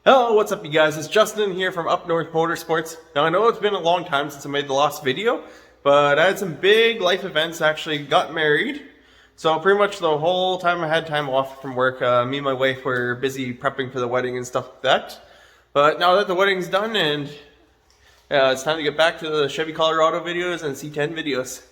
Hello, what's up you guys? It's Justin here from Up North Motorsports. Now I know it's been a long time since I made the last video, but I had some big life events. I actually got married. So pretty much the whole time I had time off from work, me and my wife were busy prepping for the wedding and stuff like that. But now that the wedding's done and it's time to get back to the Chevy Colorado videos and C10 videos.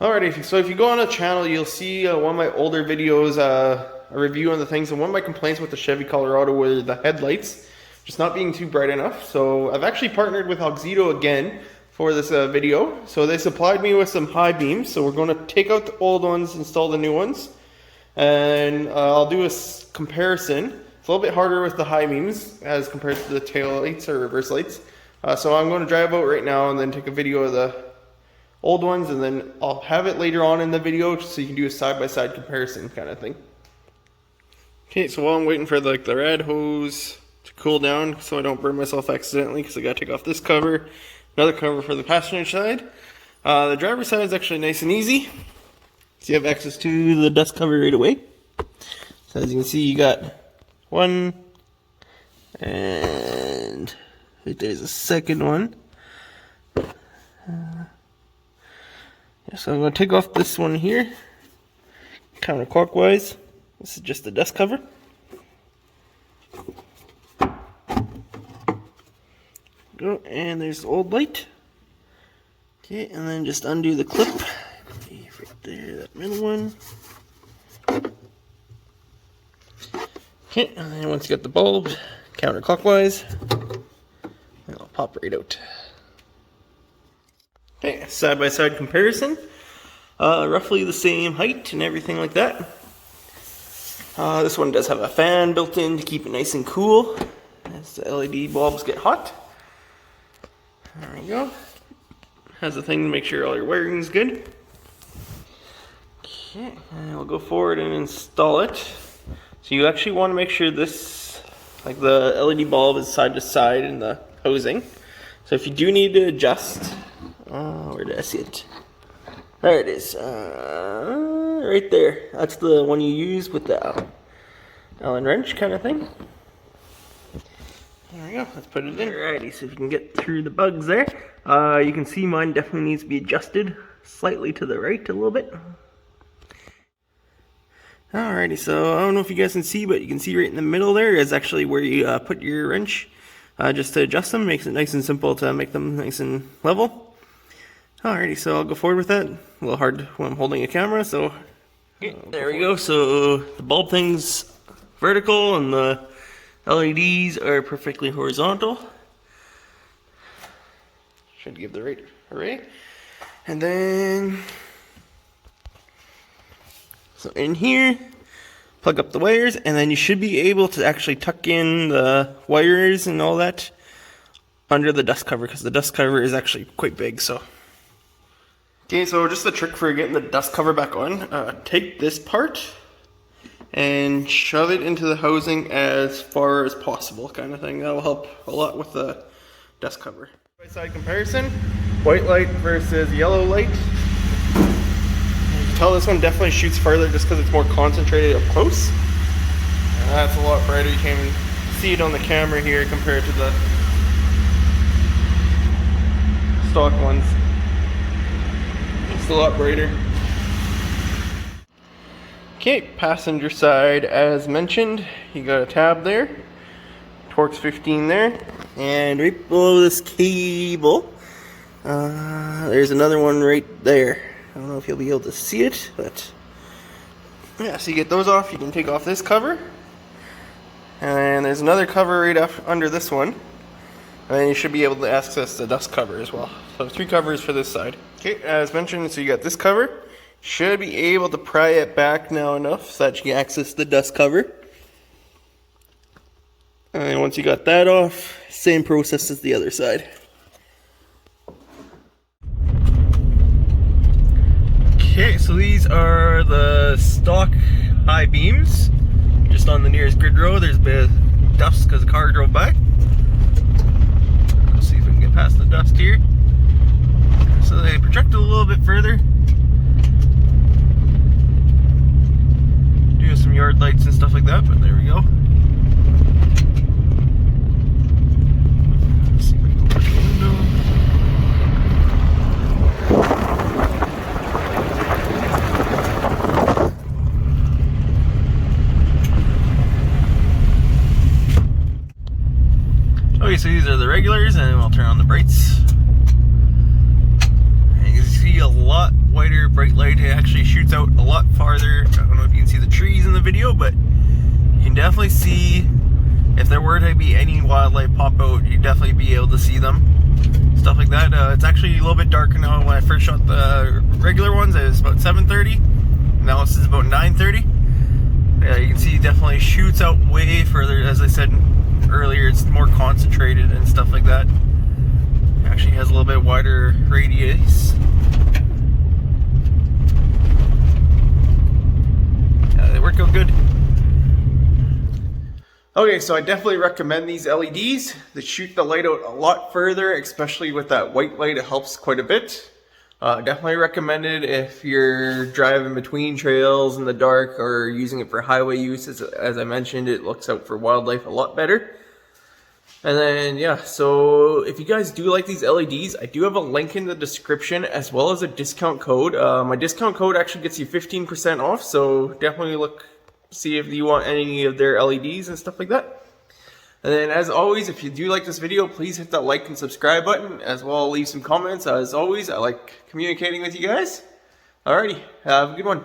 Alrighty, so if you go on the channel, you'll see one of my older videos, a review on the things, and one of my complaints with the Chevy Colorado were the headlights just not being too bright enough. So I've actually partnered with Auxito again for this video. So they supplied me with some high beams, so we're going to take out the old ones, install the new ones, and I'll do a comparison. It's a little bit harder with the high beams as compared to the tail lights or reverse lights. So I'm going to drive out right now and then take a video of the old ones, and then I'll have it later on in the video so you can do a side-by-side comparison kind of thing. Okay, so while I'm waiting for the rad hose to cool down so I don't burn myself accidentally, because I gotta take off this cover, another cover for the passenger side. The driver's side is actually nice and easy, so you have access to the dust cover right away. So as you can see, you got one, and right there's a second one. So I'm going to take off this one here, counterclockwise. This is just the dust cover. Go, and there's the old light. Okay, and then just undo the clip. Right there, that middle one. Okay, and then once you get the bulb, counterclockwise, it'll pop right out. Okay, side-by-side comparison. Roughly the same height and everything like that. This one does have a fan built in to keep it nice and cool as the LED bulbs get hot. There we go. Has a thing to make sure all your wiring is good. Okay, and we'll go forward and install it. So you actually want to make sure this, like the LED bulb is side to side in the housing. So if you do need to adjust, where did I see it? There it is. Right there. That's the one you use with the Allen wrench kind of thing. There we go. Let's put it in. Alrighty, so if you can get through the bugs there. You can see mine definitely needs to be adjusted slightly to the right a little bit. Alrighty, so I don't know if you guys can see, but you can see right in the middle there is actually where you put your wrench. Just to adjust them, makes it nice and simple to make them nice and level. Alrighty, so I'll go forward with that. A little hard when I'm holding a camera, so there we go. So the bulb thing's vertical and the LEDs are perfectly horizontal. Should give the right array. And then, so in here, plug up the wires, and then you should be able to actually tuck in the wires and all that under the dust cover, because the dust cover is actually quite big. So okay, so just a trick for getting the dust cover back on. Take this part and shove it into the housing as far as possible, kind of thing. That will help a lot with the dust cover. Side comparison, white light versus yellow light. You can tell this one definitely shoots farther just because it's more concentrated up close. And that's a lot brighter. You can even see it on the camera here compared to the stock ones. It's a lot brighter. Okay, passenger side as mentioned, you got a tab there, Torx 15 there, and right below this cable, there's another one right there. I don't know if you'll be able to see it, but yeah, so you get those off, you can take off this cover, and there's another cover right up under this one, and then you should be able to access the dust cover as well. So 3 covers for this side. Okay, as mentioned, so you got this cover. Should be able to pry it back now enough so that you can access the dust cover. And once you got that off, same process as the other side. Okay, so these are the stock high beams. Just on the nearest grid row, there's a bit of dust because the car drove by. Let's see if we can get past the dust here. So they project a little bit further. Do some yard lights and stuff like that, but there we go. on the brights. And you can see a lot wider bright light. It actually shoots out a lot farther. I don't know if you can see the trees in the video, but you can definitely see if there were to be any wildlife pop out, you'd definitely be able to see them. Stuff like that. It's actually a little bit darker now. When I first shot the regular ones, it was about 7:30. Now this is about 9:30. Yeah, you can see it definitely shoots out way further. As I said earlier, it's more concentrated and stuff like that. It actually has a little bit wider radius. Yeah, they work out good. Okay, so I definitely recommend these LEDs. They shoot the light out a lot further, especially with that white light. It helps quite a bit. Definitely recommend it if you're driving between trails in the dark or using it for highway use. As I mentioned, it looks out for wildlife a lot better. And then, yeah, so if you guys do like these LEDs, I do have a link in the description as well as a discount code. My discount code actually gets you 15% off, so definitely see if you want any of their LEDs and stuff like that. And then as always, if you do like this video, please hit that like and subscribe button, as well leave some comments. As always, I like communicating with you guys. Alrighty, have a good one.